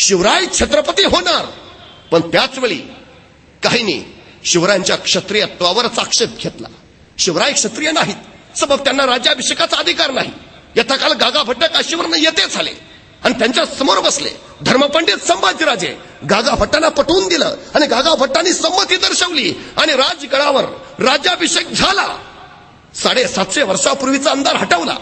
शिवराय छत्रपती होणार, पण त्याच वेळी काहींनी शिवरायांच्या क्षत्रियत्वावरच आक्षेप घेतला. शिवराय क्षत्रिय नाहीत, सबब त्यांना राज्याभिषेकाचा अधिकार नाही. यथा काल गागा भट्ट काशीवरनं येते झाले आणि त्यांच्या समोर बसले धर्मपंडित संभाजीराजे. गागा भट्टांना पटवून दिलं आणि गागा भट्टांनी संमती दर्शवली आणि राजगडावर राज्याभिषेक झाला. 750 वर्षापूर्वीचा अंधार हटवला.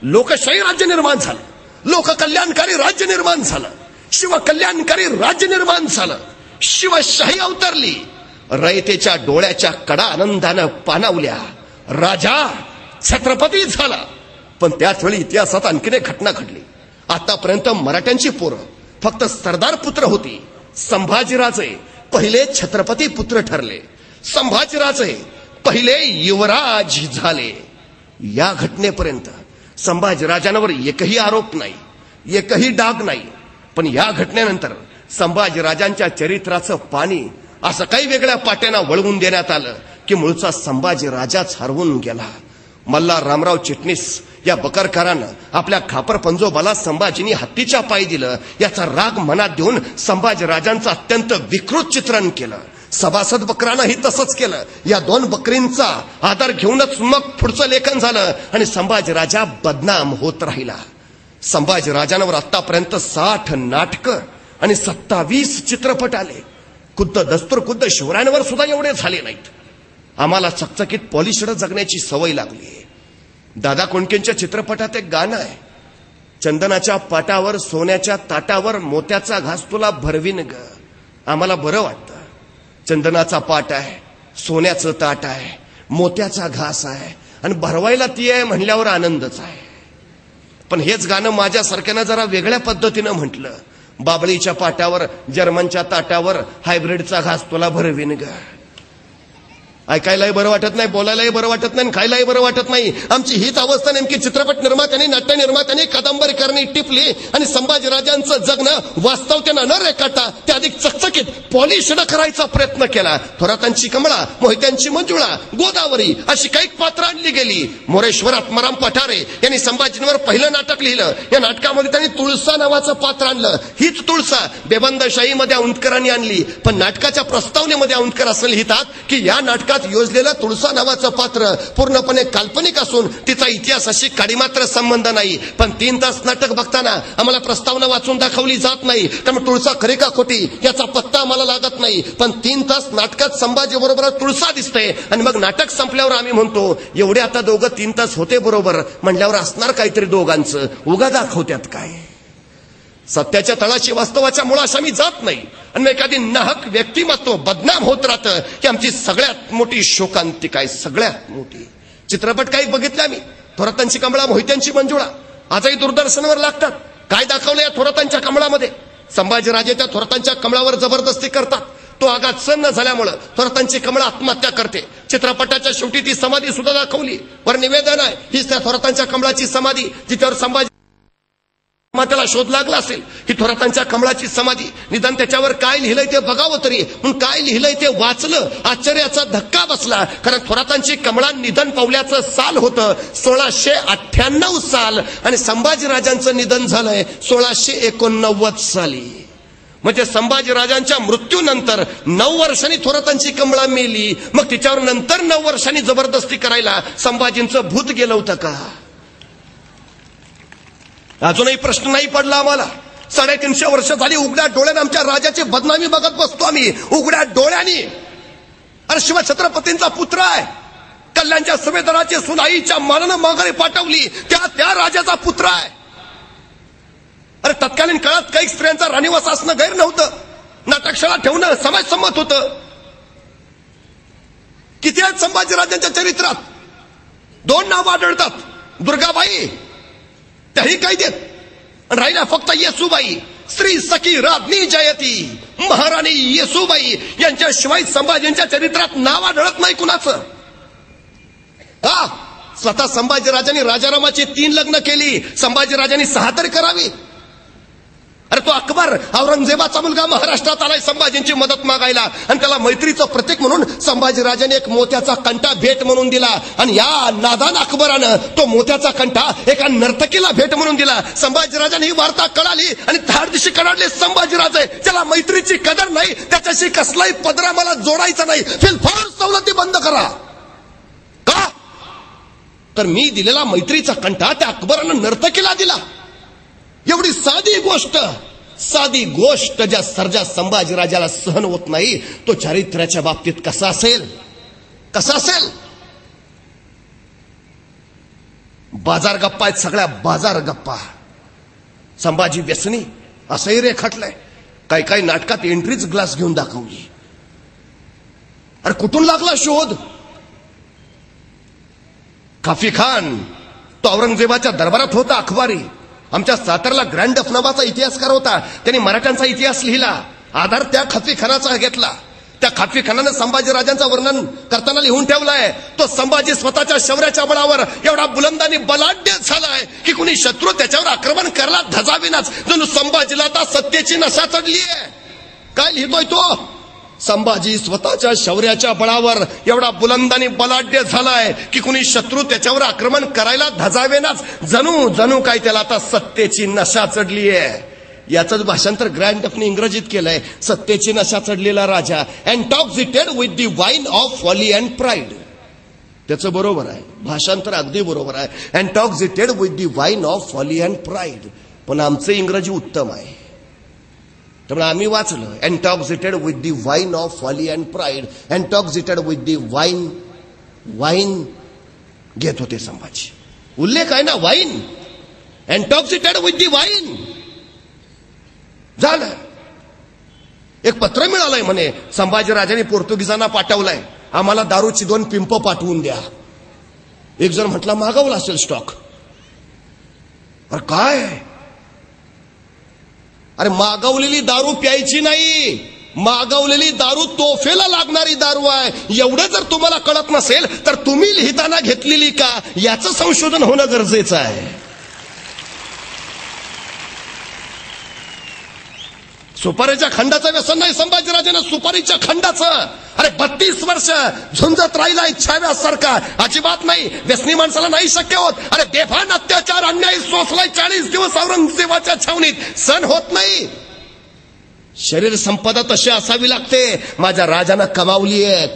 लोकशाही राज्य निर्माण झालं, लोककल्याणकारी राज्य निर्माण झालं, शिवकल्याणकारी राज्य निर्माण झालं, शिवशाही अवतरली. रयतेच्या डोळ्याच्या कडा आनंदानं पाणावल्या. राजा छत्रपती झाला. पण त्याच वेळी इतिहासात आणखीन एक घटना घडली. आतापर्यंत मराठ्यांची पोरं फक्त सरदार पुत्र होती. संभाजीराजे पहिले छत्रपती पुत्र ठरले. संभाजीराजे पहिले युवराज झाले. या घटनेपर्यंत संभाजीराजांवर एकही आरोप नाही, एकही डाग नाही. पण या घटनेनंतर संभाजीराजांच्या चरित्राचं पाणी असं काही वेगळ्या पाट्यानं वळवून देण्यात आलं की मूळचा संभाजीराजाच हरवून गेला. मल्हार रामराव चिटणीस या बकरकारानं आपल्या खापर पंजोबाला संभाजींनी हत्तीच्या पायी दिलं याचा राग मनात देऊन संभाजीराजांचं अत्यंत विकृत चित्रण केलं. सभासद बकरानंही तसंच केलं. या 2 बकरींचा आधार घेऊनच मग पुढचं लेखन झालं आणि संभाजीराजा बदनाम होत राहिला. संभाजीराजांवर आतापर्यंत 60 नाटकं आणि 27 चित्रपट आले. खुद्द शिवरायांवर सुद्धा एवढे झाले नाहीत. आम्हाला चकचकीत पॉलिशड जगण्याची सवय लागली. दादा कोंडकेंच्या चित्रपटात एक गाणं आहे, चंदनाच्या पाटावर सोन्याच्या ताटावर मोत्याचा घास तुला भरवीन ग. आम्हाला बरं वाटतं. चंदनाचा पाट आहे, सोन्याचं ताट आहे, मोत्याचा घास आहे आणि भरवायला ती आहे म्हणल्यावर आनंदच आहे. पण हेच गाणं माझ्यासारख्यानं जरा वेगळ्या पद्धतीनं म्हटलं, बाबळीच्या पाटावर जर्मनच्या ताटावर हायब्रिडचा घास तुला भरवीन ग. ऐकायलाही बरं वाटत नाही, बोलायलाही बरं वाटत नाही, खायलाही बरं वाटत नाही. आमची हीच अवस्था नेमकी चित्रपट निर्मात्यांनी, नाट्य निर्मात्यांनी, कादंबरीकरांनी टिपली आणि संभाजीराजांचं जगणं वास्तवतेनं न रेखाटता ते अधिक चकचकीत पॉलिशड करायचा प्रयत्न केला. थोरातांची कमळा, मोहित्यांची मंजुळा, गोदावरी अशी काही पात्र आणली गेली. मोरेश्वर आत्माराम पठारे यांनी संभाजींवर पहिलं नाटक लिहिलं. या नाटकामध्ये त्यांनी तुळसा नावाचं पात्र आणलं. हीच तुळसा बेबंदशाहीमध्ये औंधकरांनी आणली. पण नाटकाच्या प्रस्तावनेमध्ये औंधकर असं लिहितात की या नाटकात योजलेलं तुळसा नावाचं पात्र पूर्णपणे काल्पनिक असून तिचा इतिहासाशी काडीमात्र संबंध नाही. पण 3 तास नाटक बघताना आम्हाला प्रस्तावना वाचून दाखवली जात नाही, त्यामुळे तुळसा खरी का खोटी याचा पत्ता आम्हाला लागत नाही. पण 3 तास नाटकात संभाजी बरोबर तुळसा दिसते आणि मग नाटक संपल्यावर आम्ही म्हणतो एवढे आता दोघं 3 तास होते बरोबर म्हणल्यावर असणार काहीतरी दोघांचं. उगा दाखवत्यात काय. सत्याच्या तळाशी वास्तवाच्या मुळाशी आम्ही जात नाही आणि एखादी नाहक व्यक्तिमत्व बदनाम होत राहतं की आमची सगळ्यात मोठी शोकांतिका आहे. सगळ्यात मोठी चित्रपट काही बघितले आम्ही. थोरातांची कमळा, मोहित्यांची मंजुळा आजही दूरदर्शनवर लागतात. काय दाखवलं या थोरातांच्या कमळामध्ये? संभाजीराजे त्या थोरातांच्या कमळावर जबरदस्ती करतात. तो आघात सहन न झाल्यामुळं थोरातांची कमळा आत्महत्या करते. चित्रपटाच्या शेवटी ती समाधी सुद्धा दाखवली. वर निवेदन आहे, हीच त्या थोरातांच्या कमळाची समाधी जिच्यावर संभाजी त्याला शोध लागला असेल ही थोरातांच्या कमळाची समाधी. निदान त्याच्यावर काय लिहिलंय ते बघावं तरी. म्हणून काय लिहिलंय ते वाचलं, आश्चर्याचा धक्का बसला. कारण थोरातांची कमळा निधन पावल्याचं साल होतं 1698 साल आणि संभाजीराजांचं निधन झालंय 1689 साली. म्हणजे संभाजीराजांच्या मृत्यूनंतर 9 वर्षांनी थोरातांची कमळा मेली. मग तिच्यावर नंतर 9 वर्षांनी जबरदस्ती करायला संभाजींचं भूत गेलं होतं का? अजूनही प्रश्न नाही पडला आम्हाला. 350 वर्ष झाली उघड्या डोळ्याने आमच्या राजाची बदनामी बघत बसतो आम्ही. उघड्या डोळ्यांनी. अरे शिवछत्रपतींचा पुत्र आहे, कल्याणच्या सुभेदाराची सुनाईच्या मानानं माघारी पाठवली त्या राजाचा पुत्र आहे. अरे तत्कालीन काळात काही स्त्रियांचा राणीवास असणं गैर नव्हतं. नाटकशाळा ठेवणं समाजसंमत होतं. किती आहेत संभाजीराजांच्या चरित्रात? 2 नावं आढळतात, दुर्गाबाई त्याही काही देत. राहिला फक्त येसूबाई, श्री सखी राज्ञी जयती, महाराणी येसूबाई यांच्याशिवाय संभाजींच्या चरित्रात नाव आढळत नाही कुणाचं. हा स्वतः संभाजीराजांनी राजारामाची 3 लग्न केली. संभाजीराजांनी 6 तरी करावी. अरे तो अकबर औरंगजेबाचा मुलगा महाराष्ट्रात आलाय संभाजींची मदत मागायला, आणि त्याला मैत्रीचं प्रतीक म्हणून संभाजीराजाने एक मोत्याचा कंठा भेट म्हणून दिला, आणि या नादान अकबरानं तो मोत्याचा कंठा एका नर्तकीला भेट म्हणून दिला. संभाजीराजाने ही वार्ता कळाली आणि धाडदिशी कडाडले संभाजीराजे, ज्याला मैत्रीची कदर नाही त्याच्याशी कसलाही पदरा मला जोडायचा नाही, फिलफार सवलती बंद करा. का तर मी दिलेला मैत्रीचा कंठा त्या अकबरानं नर्तकीला दिला. एवढी साधी गोष्ट ज्या सर्जा संभाजीराजाला सहन होत नाही, तो चारित्र्याच्या बाबतीत कसा असेल? बाजार गप्पा आहेत, सगळ्या बाजार गप्पा. संभाजी व्यसनी असंही रेखाटलंय. काही नाटकात एंट्रीच ग्लास घेऊन दाखवली. अरे कुठून लागला शोध? काफी खान तो औरंगजेबाच्या दरबारात होता अखबारी. आमच्या सातारला ग्रँड अफनाबाचा इतिहासकार होता, त्यांनी मराठ्यांचा इतिहास लिहिला. आधार त्या खाफी खानाचा घेतला. त्या खाफी खानानं संभाजीराजांचं वर्णन करताना लिहून ठेवलंय, तो संभाजी स्वतःच्या शौर्याच्या बळावर एवढा बुलंदानी बलाढ्य झालाय की कुणी शत्रू त्याच्यावर आक्रमण करायला धजाविनाच. जणू संभाजीला आता सत्तेची नशा चढलीय. काय लिहितोय तो? संभाजी स्वतःच्या शौर्याच्या बळावर एवढा बुलंदानी बलाढ्य झालाय की कुणी शत्रू त्याच्यावर आक्रमण करायला धजावेनाच. जणू काय त्याला आता सत्तेची नशा चढलीय. याचंच भाषांतर ग्रँड डफने इंग्रजीत केलंय, सत्तेची नशा चढलेला राजा, intoxicated with the wine of folly and pride. त्याचं बरोबर आहे, भाषांतर अगदी बरोबर आहे, intoxicated with the wine of folly and pride. पण आमचं इंग्रजी उत्तम आहे, त्यामुळे आम्ही वाचलं, intoxicated with the wine of folly and pride. Intoxicated with the wine घेत होते संभाजी. उल्लेख आहे ना, wine. Intoxicated with the wine झालं. एक पत्र मिळालंय म्हणे, संभाजीराजांनी पोर्तुगीजांना पाठवलंय, आम्हाला दारूची 2 पिंप पाठवून द्या. एक जण म्हटला मागवला असेल स्टॉक. अरे काय? अरे मागवलेली दारू प्यायची नाही, मागवलेली दारू तोफेला लागणारी दारू आहे. एवढं जर तुम्हाला कळत नसेल तर तुम्ही लिहिताना घेतलेली का, याचं संशोधन होणं गरजेचं आहे. सुपारीच्या खंडाचं व्यसन नाही संभाजीराजांना, सुपारीच्या खंडाचं. अरे 32 वर्ष झुंजत राहिला इच्छाव्यासारखा, अजिबात नाही. व्यसनी माणसाला नाही शक्य होत. अरे बेफान अत्याचार अन्याय सोसलाय 40 दिवस औरंगजेबाच्या छावणीत, सण होत नाही. शरीर संपदा तशी असावी लागते. माझ्या राजानं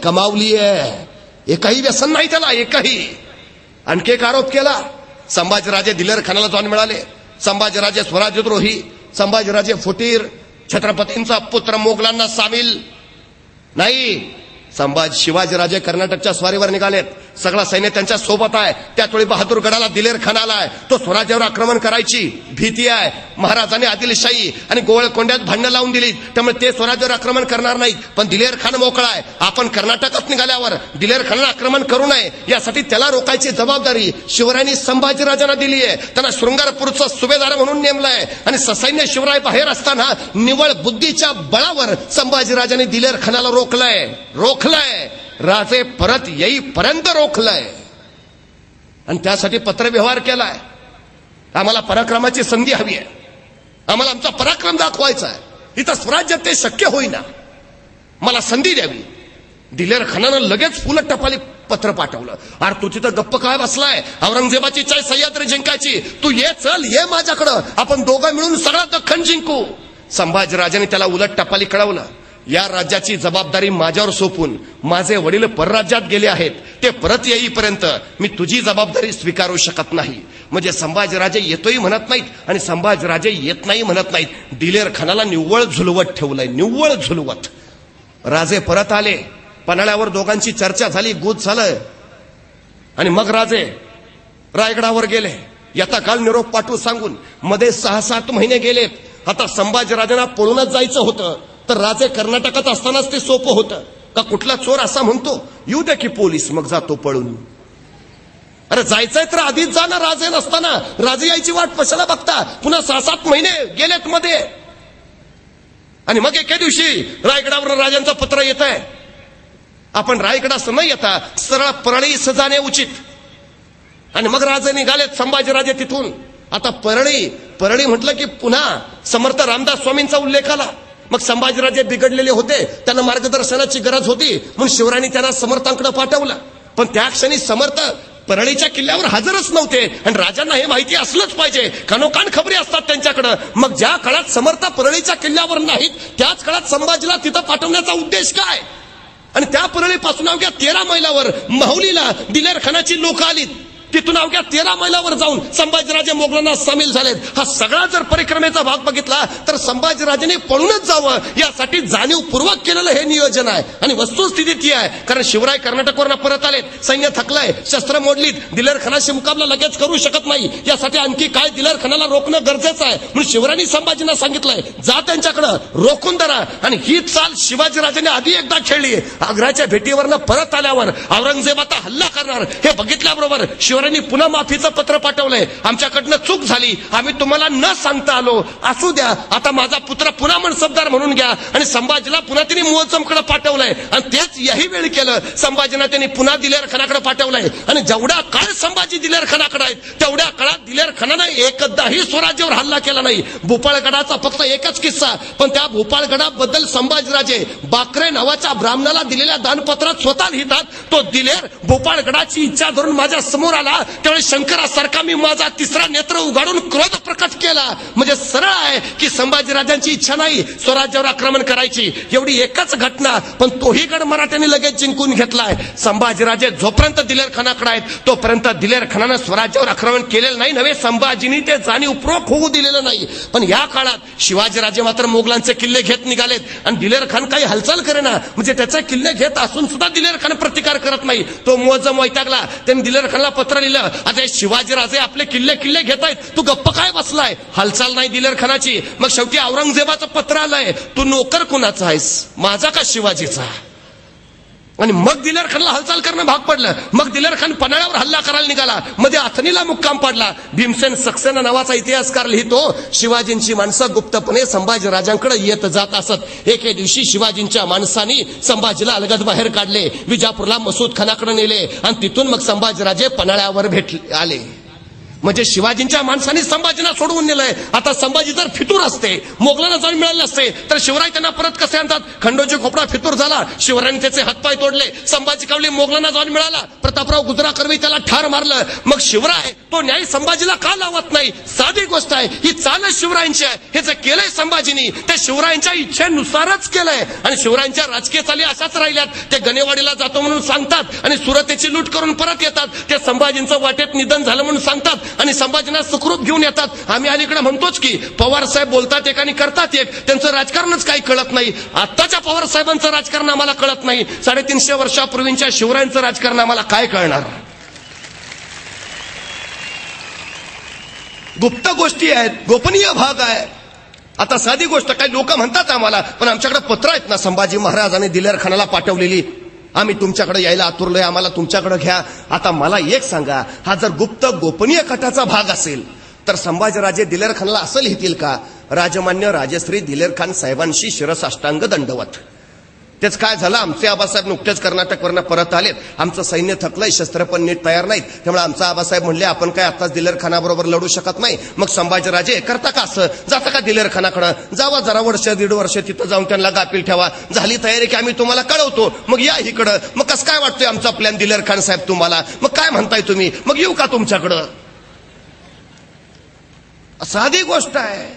कमावलीये. एकही व्यसन नाही त्याला, एकही. आणखी एक आरोप केला, संभाजीराजे दिलेर खानाला जाऊन मिळाले, संभाजीराजे स्वराज्यद्रोही, संभाजीराजे फुटीर, छत्रपतींचा पुत्र मोगलांना सामील नाही. शिवाजीराजे कर्नाटकच्या स्वारीवर निघालेत, सगळा सैन्य त्यांच्या सोबत आहे. त्याचवेळी बहादूरगडाला दिलेर खान आलाय, तो स्वराज्यावर आक्रमण करायची भीती आहे. महाराजांनी आदिलशाही आणि गोवळकोंड्यात भांडणं लावून दिली, त्यामुळे ते स्वराज्यावर आक्रमण करणार नाहीत. पण दिलेर खान मोकळा आहे. आपण कर्नाटकात निघाल्यावर दिलेर खानाला आक्रमण करू नये यासाठी त्याला रोखायची जबाबदारी शिवरायांनी संभाजीराजांना दिली आहे. त्यांना शृंगारपूरचा सुभेदार म्हणून नेमलाय, आणि ससैन्य शिवराय बाहेर असताना निवळ बुद्धीच्या बळावर संभाजीराजांनी दिलेर खानाला रोखलंय. राजे परत येईपर्यंत रोखलंय, आणि त्यासाठी पत्रव्यवहार केलाय. आम्हाला पराक्रमाची संधी हवी आहे, आम्हाला आमचा पराक्रम दाखवायचा आहे. इथं स्वराज्यात ते शक्य होईना, मला संधी द्यावी. दिलेर खानानं लगेच फुलं टपाली पत्र पाठवलं. अरे तू तिथं गप्प काय बसलाय? औरंगजेबाची चाय सह्याद्री जिंकायची, तू ये माझ्याकडं, आपण दोघं मिळून सगळा दख्खन जिंकू. संभाजीराजांनी त्याला उलट टपाली कळवलं, या राज्याची जबाबदारी माझ्यावर सोपून माझे वडील परराज्यात गेले आहेत, ते परत येईपर्यंत मी तुझी जबाबदारी स्वीकारू शकत नाही. म्हणजे संभाजीराजे येतोही म्हणत नाहीत आणि संभाजीराजे येत नाही म्हणत नाहीत. दिलेर खानाला निव्वळ झुलवत ठेवलंय, निव्वळ झुलवत. राजे परत आले, पन्हाळ्यावर दोघांची चर्चा झाली, गुद झालं, आणि मग राजे रायगडावर गेले. यथा काल निरोप पाठवू सांगून मध्ये 6-7 महिने गेलेत. आता संभाजीराजांना पळूनच जायचं होतं, तर राजे कर्नाटकात असतानाच ते सोपं होतं का? कुठला चोर असा म्हणतो येऊ दे की पोलीस, मग जातो पळून. अरे जायचंय तर आधीच जा ना, राजे नसताना. राजे यायची वाट कशाला बघता? पुन्हा 6-7 महिने गेलेत मध्ये, आणि मग एके दिवशी रायगडावर राजांचं पत्र येत आहे. आपण रायगडास न येता सरळ परळीस जाणे उचित. आणि मग राजे निघालेत संभाजीराजे तिथून. आता परळी परळी म्हटलं की पुन्हा समर्थ रामदास स्वामींचा उल्लेख आला. मग संभाजीराजे बिघडलेले होते, त्यांना मार्गदर्शनाची गरज होती, म्हणून शिवरायांनी त्यांना समर्थांकडे पाठवलं. पण त्या क्षणी समर्थ परळीच्या किल्ल्यावर हजरच नव्हते आणि राजांना हे माहिती असलंच पाहिजे, कानोकान खबरी असतात त्यांच्याकडं. मग ज्या काळात समर्थ परळीच्या किल्ल्यावर नाहीत त्याच काळात संभाजीला तिथं पाठवण्याचा उद्देश काय? आणि त्या परळीपासून अवघ्या 13 मैलावर माहुलीला दिलेर खानाची लोक आलीत. तिथून अवघ्या 13 मैलावर जाऊन संभाजीराजे मोगलांना सामील झालेत. हा सगळा जर परिक्रमेचा भाग बघितला तर संभाजीराजेने पळूनच जावं यासाठी जाणीवपूर्वक केलेलं हे नियोजन आहे. आणि वस्तुस्थिती ती आहे, कारण शिवराय कर्नाटकवरून परत आलेत, सैन्य थकलंय, शस्त्र मोडलीत, दिलेर खानाशी मुकाबला लगेच करू शकत नाही. यासाठी आणखी काय दिलेर खानाला रोखणं गरजेचं आहे. म्हणून शिवरायांनी संभाजींना सांगितलंय, जा त्यांच्याकडं रोखून धरा. आणि ही चाल शिवाजीराजांनी आधी एकदा खेळली. आग्र्याच्या भेटीवरनं परत आल्यावर औरंगजेबाचा हल्ला करणार हे बघितल्याबरोबर शिवरायांनी पुन्हा माफीचं पत्र पाठवलंय. आमच्याकडनं चूक झाली, आम्ही तुम्हाला न सांगता आलो, असू द्या, आता माझा पुत्र पुन्हा मनसबदार म्हणून घ्या. आणि संभाजीला पुन्हा त्यांनी मुअज्जमकडे पाठवलंय. आणि तेच याही वेळी केलं, संभाजींना त्यांनी पुन्हा दिलेर खानाकडे पाठवलंय. आणि जेवढा काळ संभाजी दिलेर खानाकडे आहेत तेवढ्या काळात दिलेर खानानं एकदाही स्वराज्यावर हल्ला केला नाही. भोपाळगडाचा फक्त एकच किस्सा, पण त्या भोपाळगडाबद्दल संभाजीराजे बाकरे नावाच्या ब्राह्मणाला दिलेल्या दानपत्रात स्वतः लिहितात, तो दिलेर भोपाळगडाची इच्छा धरून माझ्या समोर आला त्यावेळी शंकरासारखा मी माझा तिसरा नेत्र उघडून क्रोध प्रकट केला. म्हणजे सरळ आहे की संभाजीराजांची इच्छा नाही स्वराज्यावर आक्रमण करायची. एवढी एकच घटना, पण तोही गड मराठ्यांनी लगेच जिंकून घेतलाय. संभाजीराजे जोपर्यंत दिलेर खानाकडे आहेत तोपर्यंत दिलेर खानानं स्वराज्यावर आक्रमण केलेलं नाही नव्हे, संभाजींनी ते जाणीवपूर्वक होऊ दिलेलं नाही. पण या काळात शिवाजीराजे मात्र मोगलांचे किल्ले घेत निघालेत आणि दिलेर खान काही हालचाल करेना. म्हणजे त्याचे किल्ले घेत असून सुद्धा दिलेर खान प्रतिकार करत नाही. तो मुअज्जम वैतागला, त्यांनी दिलेर खानला पत्र लिहिलं, आता शिवाजीराजे आपले किल्ले किल्ले घेतायत, तू गप्प काय बसलाय, हालचाल नाही दिलेर खानाची. मग शेवटी औरंगजेबाचं पत्र आलंय, तू नोकर कुणाचा आहेस, माझा का शिवाजीचा? आणि मग दिलेर खानला हालचाल करणं भाग पडलं. मग दिलेर खान पन्हाळ्यावर हल्ला करायला निघाला, मध्ये अथणीला मुक्काम पाडला. भीमसेन सक्सेना नावाचा इतिहासकार लिहितो, शिवाजींची माणसं गुप्तपणे संभाजीराजांकडे येत जात असत. एके दिवशी शिवाजींच्या माणसांनी संभाजीला अलगद बाहेर काढले, विजापूरला मसूद खानाकडे नेले आणि तिथून मग संभाजीराजे पन्हाळ्यावर भेटले आले. म्हणजे शिवाजींच्या माणसांनी संभाजींना सोडवून नेलंय. आता संभाजी जर फितूर असते, मोगलांना जाऊन मिळाले असते तर शिवराय त्यांना परत कसे आणतात? खंडोजी खोपडा फितूर झाला, शिवरायांनी त्याचे हातपाय तोडले. संभाजी कावले मोगलांना जाऊन मिळाला, प्रतापराव गुजरा कर्वी त्याला ठार मारलं. मग शिवराय तो न्याय संभाजीला का लावत नाही? साधी गोष्ट आहे, ही चालच शिवरायांची आहे. हे जे केलंय संभाजीनी ते शिवरायांच्या इच्छेनुसारच केलंय. आणि शिवरायांच्या राजकीय चाली अशाच राहिल्यात. ते गणेवाडीला जातो म्हणून सांगतात आणि सुरतेची लूट करून परत येतात. ते संभाजींचं वाटेत निधन झालं म्हणून सांगतात आणि संभाजींना सुखरूप घेऊन येतात. आम्ही अलीकडे म्हणतोच की पवार साहेब बोलतात एक आणि करतात एक, त्यांचं राजकारणच काही कळत नाही. आताच्या पवार साहेबांचं राजकारण आम्हाला कळत नाही, 350 वर्षापूर्वीच्या शिवरायांचं राजकारण आम्हाला काय कळणार? गुप्त गोष्टी आहेत, गोपनीय भाग आहे. आता साधी गोष्ट, काही लोक म्हणतात आम्हाला, पण आमच्याकडे पत्र आहेत ना संभाजी महाराजांनी दिलेर खानाला पाठवलेली, आम्ही तुमच्याकडे यायला आतुरलोय, आम्हाला तुमच्याकडे घ्या. आता मला एक सांगा, हा जर गुप्त गोपनीय कथाचा भाग असेल तर संभाजीराजे दिलेर खानला असं लिहितील का, राजमान्य राजश्री दिलेर खान साहेबांशी शिरसाष्टांग दंडवत? तेच काय झालं, आमचे आबासाहेब नुकतेच कर्नाटकवरनं परत आलेत, आमचं सैन्य थकलंय, शस्त्र पण नीट तयार नाहीत, त्यामुळे आमचा आबासाहेब म्हणले आपण काय आताच दिलेर खानाबरोबर लढू शकत नाही. मग संभाजीराजे करता का असं, जाता का दिलेर खानाकडं, जावा जरा वर्ष 1.5 वर्ष तिथं जाऊन त्यांना गाफील ठेवा, झाली तयारी की आम्ही तुम्हाला कळवतो, मग या इकडं. मग कसं काय वाटतोय आमचा प्लॅन दिलेर खान साहेब तुम्हाला, मग काय म्हणताय तुम्ही, मग येऊ का तुमच्याकडं? साधी गोष्ट आहे.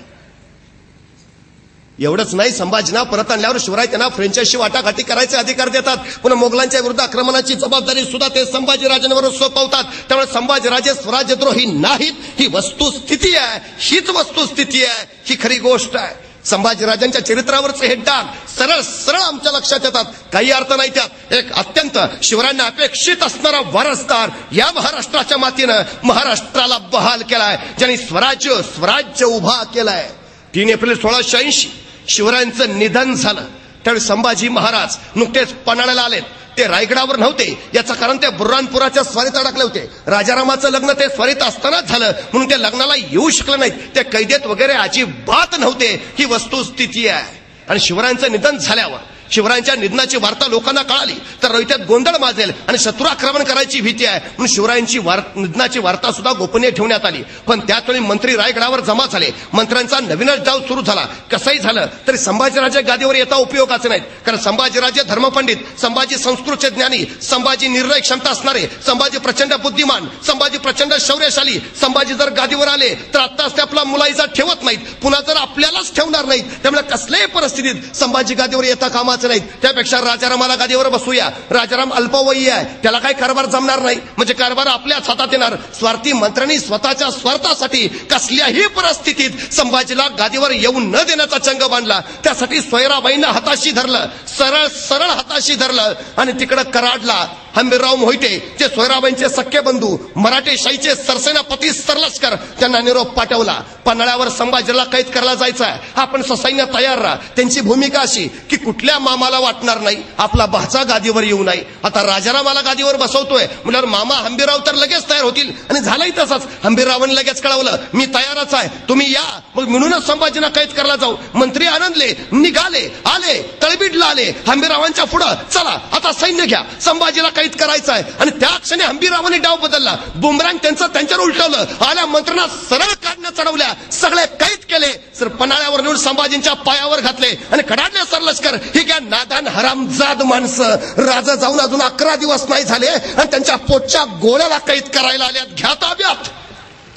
एवढंच नाही, संभाजींना परत आणल्यावर शिवराय त्यांना फ्रेंचांशी वाटाघाटी करायचे अधिकार देतात. पुन्हा मोगलांच्या विरुद्ध आक्रमणाची जबाबदारी सुद्धा ते संभाजीराजांवर सोपवतात. त्यामुळे संभाजीराजे स्वराज्यद्रोही नाहीत, ही वस्तुस्थिती आहे, हीच वस्तुस्थिती आहे, ही खरी गोष्ट आहे. संभाजीराजांच्या चरित्रावरचे हे डाग सरळ सरळ आमच्या लक्षात येतात, काही अर्थ नाही त्यात. एक अत्यंत शिवरायांना अपेक्षित असणारा वारसदार या महाराष्ट्राच्या मातीनं महाराष्ट्राला बहाल केलाय, ज्यांनी स्वराज्य उभा केलाय. 3 एप्रिल 1680 शिवरायांचं निधन झालं. त्यावेळी संभाजी महाराज नुकतेच पन्हाळ्याला आलेत. ते रायगडावर नव्हते, याचं कारण ते बुर्हानपुराच्या स्वारीत अडकले होते. राजारामाचं लग्न ते स्वारीत असतानाच झालं, म्हणून ते लग्नाला येऊ शकले नाहीत. ते कैदेत वगैरे अजिबात नव्हते, ही वस्तुस्थिती आहे. आणि शिवरायांचं निधन झाल्यावर शिवरायांच्या निधनाची वार्ता लोकांना कळाली तर रयतेत गोंधळ माजेल आणि शत्रू आक्रमण करायची भीती आहे म्हणून शिवरायांची निधनाची वार्ता सुद्धा गोपनीय ठेवण्यात आली. पण त्याचवेळी मंत्री रायगडावर जमा झाले. मंत्र्यांचा नवीनच डाव सुरू झाला. कसंही झालं तरी संभाजीराजे गादीवर येता उपयोगाचे नाहीत, कारण संभाजीराजे धर्मपंडित, संभाजी संस्कृतचे ज्ञानी, संभाजी निर्णय क्षमता असणारे, संभाजी प्रचंड बुद्धिमान, संभाजी प्रचंड शौर्यशाली. संभाजी जर गादीवर आले तर आत्ताच ते आपला मुलाईचा ठेवत नाहीत, पुन्हा जर आपल्यालाच ठेवणार नाहीत. त्यामुळे कसल्याही परिस्थितीत संभाजी गादीवर येता कामाचं नाहीत. त्यापेक्षा राजारामाला गादीवर बसूया. राजाराम अल्पवयी आहे, त्याला काही कारभार जमणार नाही, म्हणजे कारभार आपल्याच हातात येणार. स्वार्थी मंत्र्यांनी स्वतःच्या स्वार्थासाठी कसल्याही परिस्थितीत संभाजीला गादीवर येऊ न देण्याचा चंग बांधला. त्यासाठी सोयराबाईंना हाताशी धरलं, सरळ सरळ हाताशी धरलं आणि तिकडं कराडला हंबीरराव मोहिते जे सोयराबाईंचे सख्खे बंधू, मराठे शाहीचे सरसेनापती सरलष्कर, त्यांना निरोप पाठवला. पन्हाळ्यावर संभाजीला कैद करायला जायचं आहे, आपण ससैन्य तयार राहा. त्यांची भूमिका अशी की कुठल्या मामाला वाटणार नाही आपला भाचा गादीवर येऊ नये. आता राजारामाला गादीवर बसवतोय म्हणल्यावर मामा हंबीरराव तर लगेच तयार होतील आणि झालंही तसंच. हंबीररावांनी लगेच कळवलं मी तयारच आहे, तुम्ही या. मग म्हणूनच संभाजीला कैद करायला जाऊ. मंत्री आनंदले, निघाले, आले, तळबीडला आले. हंबीररावांच्या पुढं चला आता सैन्य घ्या, संभाजीला कैद करायचं आहे. आणि त्या क्षणी हंबीररावांनी डाव बदलला. बुमरांग त्यांच्यावर उलटवलं. आल्या मंत्र्यांना सरळ काढण्या चढवल्या, सगळे कैद केले. सर पन्हाळ्यावर नेऊन संभाजींच्या पायावर घातले आणि कडाडले सरलष्कर. ही काय नादान हरामजाद माणसं, राजा जाऊन अजून 11 दिवस नाही झाले आणि त्यांच्या पोटच्या गोळ्याला कैद करायला आल्यात, घ्या ताब्यात.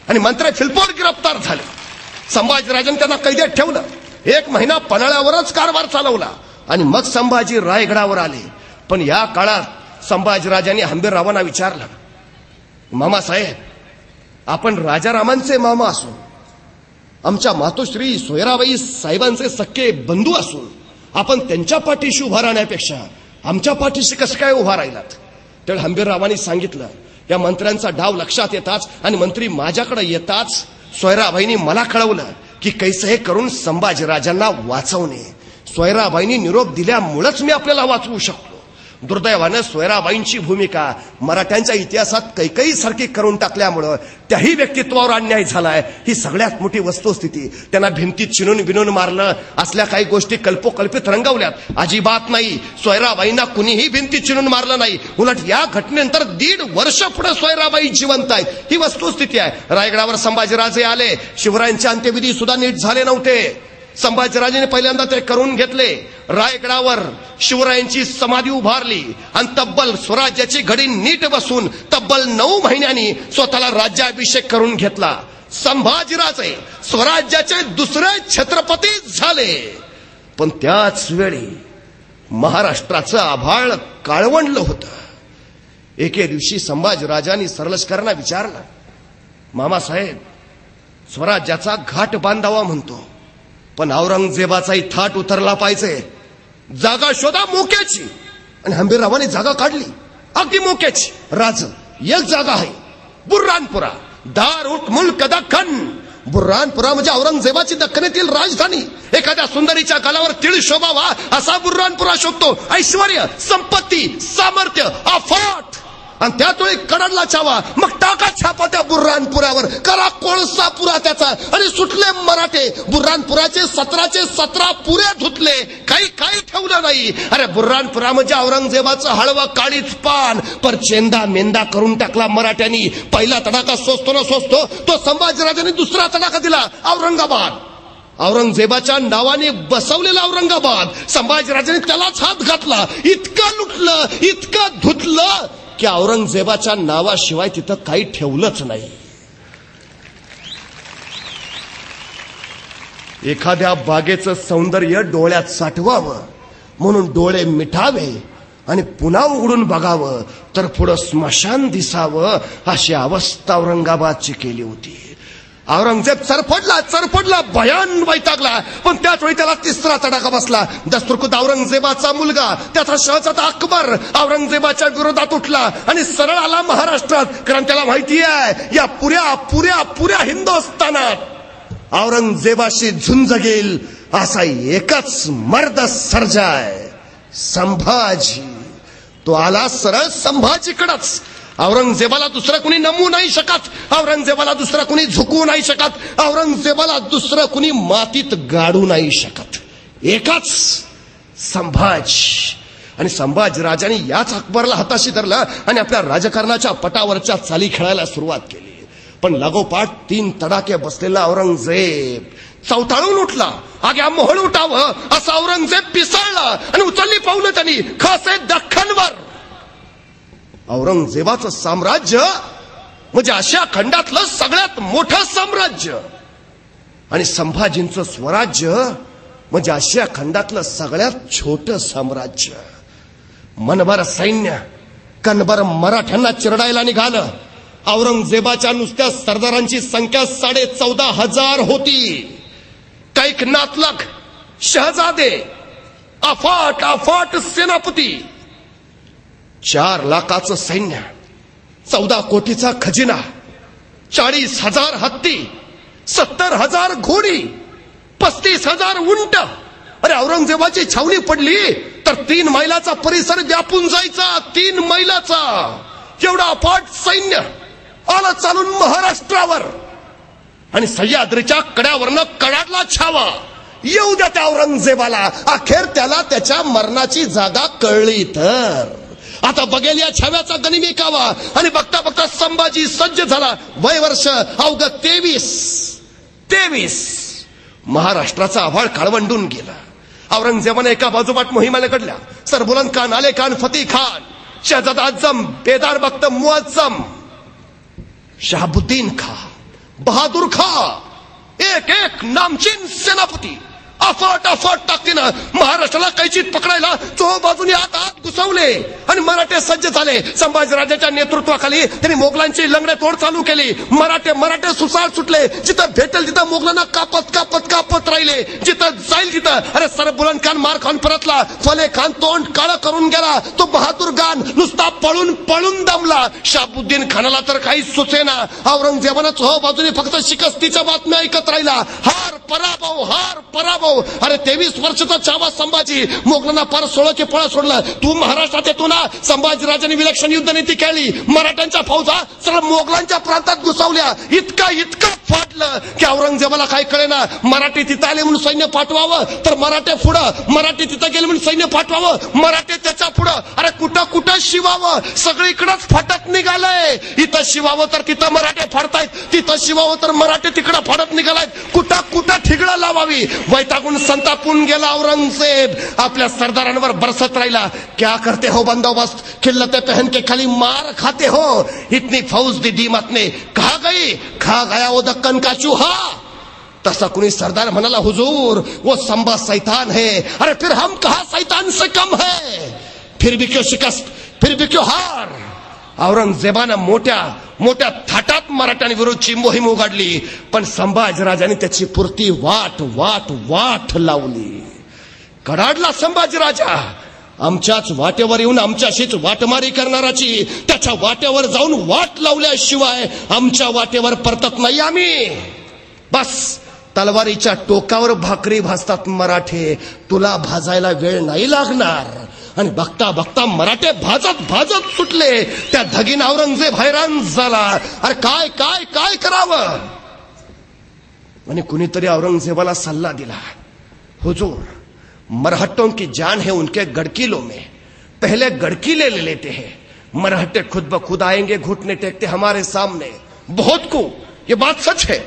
आणि मंत्री फिलपोट गिरफ्तार झाले. संभाजीराजांनी त्यांना कैदेत ठेवलं. 1 महिना पन्हाळ्यावरच कारभार चालवला आणि मग संभाजी रायगडावर आले. पण या काळात संभाजीराजांनी हंबीररावांना विचारलं, मामासाहेब आपण राजारामांचे मामा असून, आमच्या मातोश्री सोयराबाई साहेबांचे सख्खे बंधू असून आपण त्यांच्या पाठीशी उभा राहण्यापेक्षा आमच्या पाठीशी कसं काय उभा राहिलात? त्यावेळी हंबीररावांनी सांगितलं. या मंत्र्यांचा डाव लक्षात येताच आणि मंत्री माझ्याकडे येताच सोयराबाईंनी मला कळवलं की कैसे हे करून संभाजीराजांना वाचवणे. सोयराबाईंनी निरोप दिल्यामुळेच मी आपल्याला वाचवू शकतो. दुर्दैवानं सोयराबाईंची भूमिका मराठ्यांच्या इतिहासात कैकई सारखी करून टाकल्यामुळं त्याही व्यक्तित्वावर अन्याय झालाय. ही सगळ्यात मोठी वस्तुस्थिती. त्यांना भिंतीत चिनून बिनून मारलं, असल्या काही गोष्टी कल्पोकल्पित रंगवल्यात. अजिबात नाही, सोयराबाईंना कुणीही भिंतीत चिनून मारलं नाही. उलट या घटनेनंतर 1.5 वर्ष पुढे सोयराबाई जिवंत आहेत. ही वस्तुस्थिती आहे. रायगडावर संभाजीराजे आले. शिवरायांचे अंत्यविधी सुद्धा नीट झाले नव्हते. संभाजीराजेने पहिल्यांदा ते करून घेतले. रायगडावर शिवरायांची समाधी उभारली आणि तब्बल स्वराज्याची घडी नीट बसून तब्बल 9 महिन्यांनी स्वतःला राज्याभिषेक करून घेतला. संभाजीराजे स्वराज्याचे दुसरे छत्रपती झाले. पण त्याच वेळी महाराष्ट्राचं आभाळ काळवंडलं होतं. एके दिवशी संभाजीराजांनी सरलष्करांना विचारलं, मामासाहेब स्वराज्याचा घाट बांधावा म्हणतो, पण औरंगजेबाचाही थाट उतरला पाहिजे. जागा शोधा मोक्याची. आणि हंबीररावांनी जागा काढली, अगदी मोक्याची. राज एक जागा आहे, बुर्रानपुरा, दार उट मुल्क दख्खन. बुर्रानपुरा म्हणजे औरंगजेबाची दख्खनेतील राजधानी. एखाद्या सुंदरीच्या गालावर तिळ शोभावा असा बुर्रानपुरा शोभतो. ऐश्वर्य, संपत्ती, सामर्थ्य अफाट. आणि त्यातोळी कडडला छावा. मग टाका छापा त्या बुर्रानपुरावर, करा कोळसा पुरा त्याचा. आणि सुटले मराठे. बुर्रानपुराचे 17 पुरे धुतले, काही ठेवलं नाही. अरे बुर्रानपुरा म्हणजे औरंगजेबाचं हळवं काळीच पान. पर चेंदा मेंदा करून टाकला मराठ्यांनी. पहिला तडाखा सोसतो ना सोसतो तो संभाजीराजांनी दुसरा तडाखा दिला, औरंगाबाद. औरंगजेबाच्या नावाने बसवलेला औरंगाबाद. संभाजीराजांनी त्यालाच हात घातला. इतकं लुटलं, इतकं धुतलं की औरंगजेबाच्या नावाशिवाय तिथं काही ठेवलंच नाही. एखाद्या बागेचं सौंदर्य डोळ्यात साठवावं म्हणून डोळे मिठावे आणि पुन्हा उघडून बघावं तर पुढं स्मशान दिसावं, अशी अवस्था औरंगाबादची केली होती. औरंगजेब चरफडला, भयान वैतागला. पण त्याच वेळी त्याला 3रा तडाखा बसला. दस्तुरखुद औरंगजेबाचा मुलगा, त्याचा शहजादा अकबर औरंगजेबाच्या विरोधात उठला आणि सरळ आला महाराष्ट्रात. कारण त्याला माहिती आहे या पुऱ्या हिंदुस्थानात औरंगजेबाशी झुंज घेईल असा एकच मर्द सर्जाय, संभाजी. तो आला सरळ संभाजीकडंच. औरंगजेबाला दुसरं कुणी नमू नाही शकत. औरंगजेबाला दुसरं कुणी झुकवू नाही शकत. औरंगजेबाला दुसरं कुणी मातीत गाडू नाही शकत. एकाच संभाजी. आणि संभाजीराजांनी याच अकबरला हाताशी धरलं आणि आपल्या राजकारणाच्या पटावरच्या चाली खेळायला सुरुवात केली. पण लागोपाठ 3 तडाखे बसलेला औरंगजेब चवताळून उठला. आग्या मोहळ उठावं असा औरंगजेब पिसाळला आणि उचलली पावलं त्यांनी खासे दख्खनवर. औरंगजेबाचं साम्राज्य म्हणजे आशिया खंडातलं सगळ्यात मोठं साम्राज्य आणि संभाजींचं स्वराज्य म्हणजे आशिया खंडातलं सगळ्यात छोटं साम्राज्य. मनभर सैन्य कणभर मराठ्यांना चिरडायला निघालं. औरंगजेबाच्या नुसत्या सरदारांची संख्या 14,500 होती. कैक नातलग शहजादे अफाट अफाट सेनापती, 4 लाखाचं सैन्य, 14 कोटीचा खजिना, 40,000 हत्ती, 70,000 घोडी, 35,000 उंट. अरे औरंगजेबाची छावणी पडली तर 3 मैलाचा परिसर व्यापून जायचा. 3 मैलाचा एवढा अफाट सैन्य आलं चालून महाराष्ट्रावर आणि सह्याद्रीच्या कड्यावरनं कडाडला छावा. येऊ द्या त्या औरंगजेबाला. अखेर त्याला त्याच्या मरणाची जागा कळली तर आता बघेल या छाव्याचा गनिमिकावा. आणि बघता बघता संभाजी सज्ज झाला. वय वर्ष अवघं 23. महाराष्ट्राचा आभाळ काळवंडून गेला. औरंगजेबाने एका बाजूपाठ मोहिमाने घडल्या. सरबुलंद खान, आले खान, फतेह खान, शहजादा आजम, बेदार बख्त मुअज्जम, शहाबुद्दीन खान, बहादूर खान, एक नामचीन सेनापती अफाट अफाट ताकदीनं महाराष्ट्राला कैचीत पकडायला चोहोबाजूनी आत घुसवले आणि मराठे सज्ज झाले. संभाजीराजांच्या नेतृत्वाखाली त्यांनी मोगलांची लंगडे तोड चालू केली. मराठे सुसाट सुटले. जिथं भेटेल तिथं मोगलांना कापत राहिले. जिथं जाईल तिथं अरे सरबुलंद खान मार खान परतला. फतेह खान तोंड काळं करून गेला. तो बहादूर खान नुसता पळून दमला. शहाबुद्दीन खानाला तर काही सुचेना. औरंगजेबानं चोहोबाजूनी फक्त शिकस्तीच्या बातम्या ऐकत राहिला. हार पराभव. अरे 23 वर्षाचा छावा संभाजी मोगलांना पार 16 के पळा सोडलं. तू महाराष्ट्रात येतो ना. संभाजीराजांनी विलक्षण युद्धनीती केली. मराठ्यांच्या फौजा सगळं मोगलांच्या प्रांतात घुसवल्या. इतका फाटलं की औरंगजेबाला काय कळेना. मराठी तिथं आले म्हणून सैन्य पाठवावं तर मराठे पुढं, मराठी तिथं गेले म्हणून सैन्य पाठवावं, मराठे त्याच्या पुढं. अरे कुठं शिवावं. सगळीकडंच फाटत निघालंय. इथं शिवावं तर तिथं मराठे फाडतायत, तिथं शिवावं तर मराठे तिकडं फाडत निघालायत. कुठं ठिगळं लावावी. वैतागून संतापून गेला औरंगजेब. आपल्या सरदारांवर बरसत राहिला. क्या करते हो बंदोबस्त, खिल्लते पहन के खाली मार खाते हो. इतनी फौज दी दीमत ने खा गया वो दक्कन का चूहा. तसा कुणी सरदार म्हणाला, हुजूर वो संभा शैतान है. अरे फिर हम कहा शैतान से कम है. फिर भी क्यों शिकस्त, फिर भी क्यों हार. औरंगजेबानं मोठ्या थाटात मराठ्यांविरुद्धची मोहीम उघडली. पण संभाजीराजांनी त्याची पुरती वाट लावली. कडाडला संभाजीराजा. आमच्याच वाटेवर येऊन आमच्याशीच वाटमारी करणाराची त्याच्या वाटेवर जाऊन वाट लावल्याशिवाय आमच्या वाटेवर परतत नाही आम्ही. बस तलवारीच्या टोकावर भाकरी भाजतात मराठे. तुला भाजायला वेळ नाही लागणार. आणि बघता मराठे भाजत सुटले. त्या धगीन औरंगजेब हैराण झाला. अरे काय करावं. आणि कुणीतरी औरंगजेबाला सल्ला दिला, हुजूर मरहट्टों की जान है उनके गड़किलों में, पहले गड़किले ले लेते हैं. मरहट्टे खुद ब खुद आएंगे, घुटने टेकते हमारे सामने. बहुत को ये बात सच है.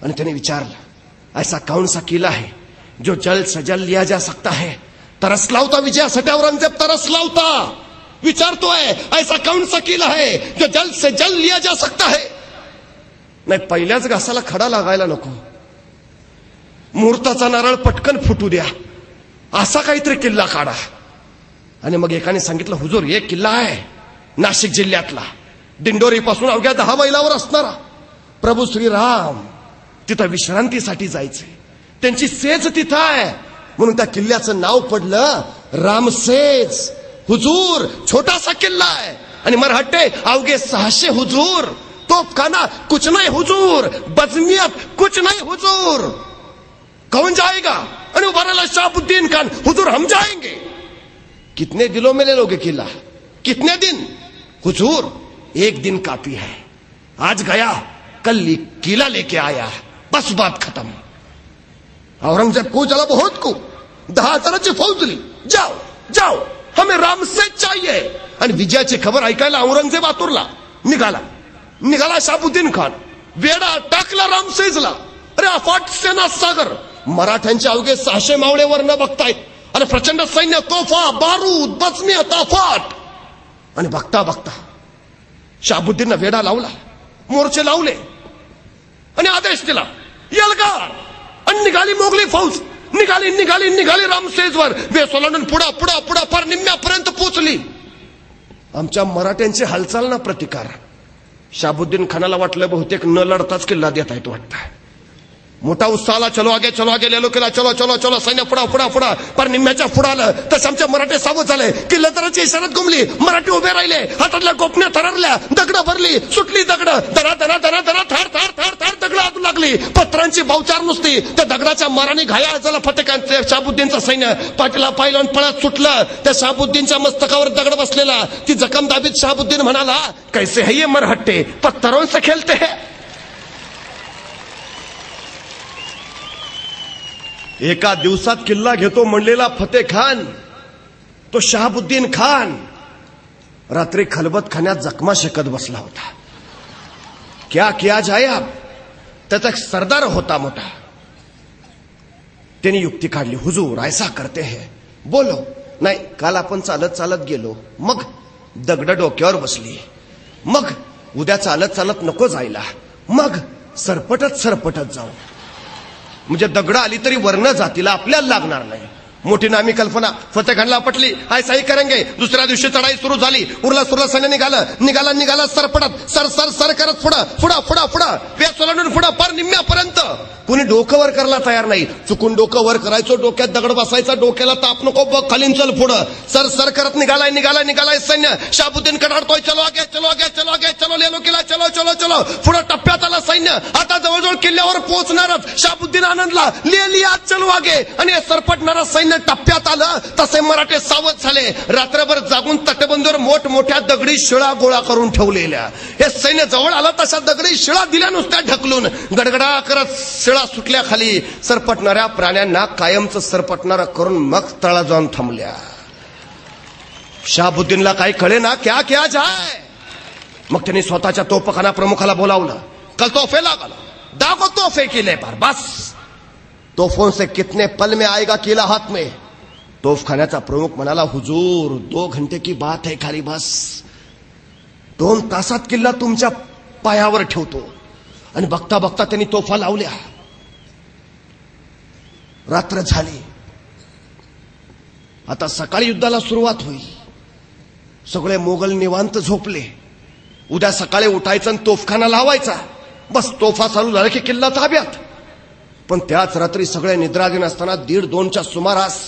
आणि त्याने विचारलं, ऐसा कौन सा किला है जो जल्द से जल्द लिया जा सकता है. तरसला होता विजयासाठी औरंगजेब, तरसला होता. विचारतोय ऐसा कौन सा किला है जो जल्द से जल्द लिया जा सकता है. नाही पहिल्याच घासाला खडा लागायला नको. मुहूर्ताचा नारळ पटकन फुटू द्या. असा काहीतरी किल्ला काढा. आणि मग एकाने सांगितलं, हुजूर एक किल्ला आहे नाशिक जिल्ह्यातला, दिंडोरी पासून अवघ्या 10 मैलावर असणारा. प्रभू श्रीराम तिथं विश्रांतीसाठी जायचे. त्यांची सेज तिथं आहे म्हणून त्या किल्ल्याचं नाव पडलं रामसेज. हुजूर छोटासा किल्ला आहे. आणि मरहट्टे अवघे 600 हुजूर. तोफखाना कुछ नहीं हुजूर, बजमियत कुछ नहीं हुजूर. कौन जाएगा. आणि उभारला शहाबुद्दीन खान, हुजूर हम जाएंगे. कितने दिनों में ले लोगे किला, कितने दिन. हुजूर 1 दिन काफी है. आज गया कल किला लेके आया, बस बात खत्म. औरंगजेब को चला बहुत को. 10,000ची फौज दिली. जाओ जाओ हमें रामसेज चाहिए. आणि विजयाची खबर ऐकायला औरंगजेब आतुरला. निघाला शाबुद्दीन खान. वेडा टाकला रामसेजला. अरे अफाट सेना सागर. मराठ्यांचे अवघे 600 मावळे वर न बघतायत आणि प्रचंड सैन्य, तोफा, बारूद, बचणी, ताफाट. आणि बघता बघता शाबुद्दीननं वेडा लावला, मोर्चे लावले आणि आदेश दिला, यलगार. आणि निघाली मोगली फौज. निघाली रामसेजवर. वेसोलांडून पुढा फार निम्म्यापर्यंत पोचली. आमच्या मराठ्यांची हालचाल ना प्रतिकार. शाबुद्दीन खानाला वाटलं बहुतेक न लढताच किल्ला देता येतो वाटतं. मोठा उत्साहाला चलो आगे लेलो किल्ला, चलो सैन्य पुढा पर निम्म्याच्या पुढे आलं तसं आमच्या मराठे सावध झाले. किल्लेदाराची इशारात घुमली. मराठी उभे राहिले. हातातल्या गोपण्या थररल्या. दगड भरली. सुटली दगड. दरा थार दगड आग लागली. पत्रांची बावचार नुसती. त्या दगडाच्या माराने घायाळ झाला फतेकांचे शाबुद्दीनचं सैन्य. पाठीला पाय पळत सुटलं. त्या शाबुद्दीनच्या मस्तकावर दगड बसलेला. ती जखम दाबीत शाबुद्दीन म्हणाला, कैसे है ये मरहट्टे, पत्थरों से खेलते हैं. एका दिवसात किल्ला घेतो म्हणलेला फते खान, तो शहाबुद्दीन खान रात्री खलबत खाण्यात जखमा शेकत बसला होता. क्या किया जाए अब. त्याचा एक सरदार होता मोठा. त्यांनी युक्ती काढली. हुजूर ऐसा करते हैं. बोलो. नाही, काल आपण चालत गेलो, मग दगड डोक्यावर बसली, मग उद्या चालत नको जायला, मग सरपटत जाऊ. म्हणजे दगड आली तरी वर्ण जातीला आपल्याला लागणार नाही. मोठी नामी कल्पना फतेखानला पटली. ऐसा ही करेंगे. दुसऱ्या दिवशी चढाई सुरू झाली. उरला सैन्य निघाला सरपटत सर करत पुढं वेसोलांडून पुढं पार निम्म्यापर्यंत. कुणी डोकं वर करायला तयार नाही. चुकून डोकं वर करायचो, डोक्यात दगड बसायचा, डोक्याला ताप नको, बघ खालीन चल पुढं. सर करत निघालाय सैन्य. शाबुद्दीन कडाडतोय, चलो आगे लेलो किल्ला, चलो पुढं टप्प्यात आला सैन्य. आता जवळजवळ किल्ल्यावर पोहोचणारच. शाबुद्दीन आनंदला लिया चलो आगे. आणि सरपटणारा सैन्य टप्प्यात आलं तसे मराठे सावध झाले. रात्रभर जागून तटबंदीवर मोठमोठ्या दगडी शिळा गोळा करून ठेवलेल्या. हे सैन्य जवळ आलं तशा दगडी शिळा दिल्या नुसत्या ढकलून. गडगडा करत शिळा सुटल्या खाली. सरपटणाऱ्या प्राण्यांना कायमचं सरपटणारा करून मग तळा जाऊन थांबल्या. शाबुद्दीनला काही कळे ना, क्या किया जाए. मग त्यांनी स्वतःच्या तोफखाना प्रमुखाला बोलावलं. कल तोफे लागल, दागो तोफे किले पर, बस तोफों से कितने पल में आएगा किला हाथ में. तोफखान्याचा प्रमुख म्हणाला, हुजूर 2 घंटे की बात है खाली, बस 2 तासात किल्ला तुमच्या पायावर ठेवतो. आणि बघता त्यांनी तोफा लावल्या. रात्र झाली. आता सकाळी युद्धाला सुरुवात होईल. सगळे मोगल निवांत झोपले. उद्या सकाळी उठायचं आणि तोफखाना लावायचा. बस तोफा चालू झाला की किल्ला ताब्यात. पण त्याच रात्री सगळे निद्राधीन असताना 1:30च्या सुमारास